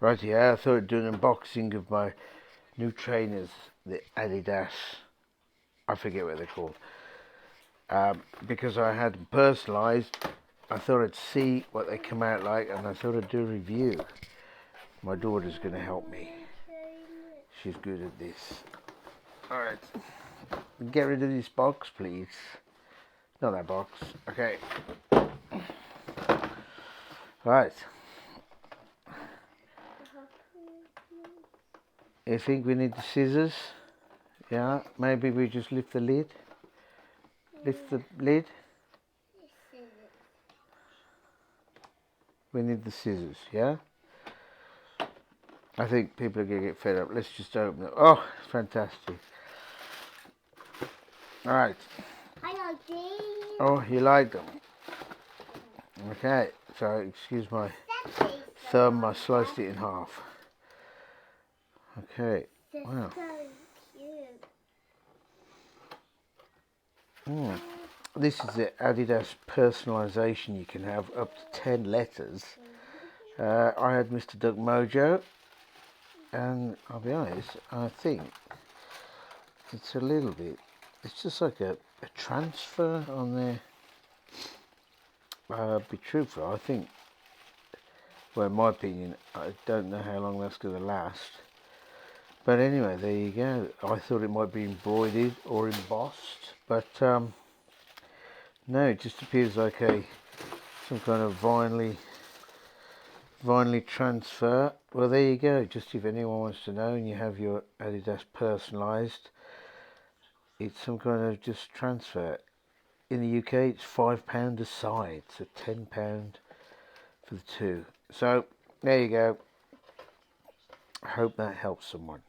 Right, yeah, I thought I'd do an unboxing of my new trainers, the Adidas, I forget what they're called. Because I had them personalised, I thought I'd see what they come out like, and I thought I'd do a review. My daughter's going to help me. She's good at this. Alright, get rid of this box, please. Not that box. Okay. Right. You think we need the scissors? Yeah, maybe we just lift the lid. Lift the lid. We need the scissors, yeah? I think people are going to get fed up. Let's just open it. Oh, fantastic. Alright. I like these. Oh, you like them? Okay, so excuse my thumb, I sliced it in half. Okay, wow. This is the Adidas personalisation. You can have up to 10 letters. I had Mr. Duck Mojo, and I'll be honest, I think it's a little bit, it's just like a transfer on there. Be truthful, I think, well, in my opinion, I don't know how long that's going to last. But anyway, there you go. I thought it might be embroidered or embossed, but no, it just appears like some kind of vinylly transfer. Well, there you go. Just if anyone wants to know, and you have your Adidas personalised, it's some kind of just transfer. In the UK, it's £5 a side, so £10 for the two. So there you go. I hope that helps someone.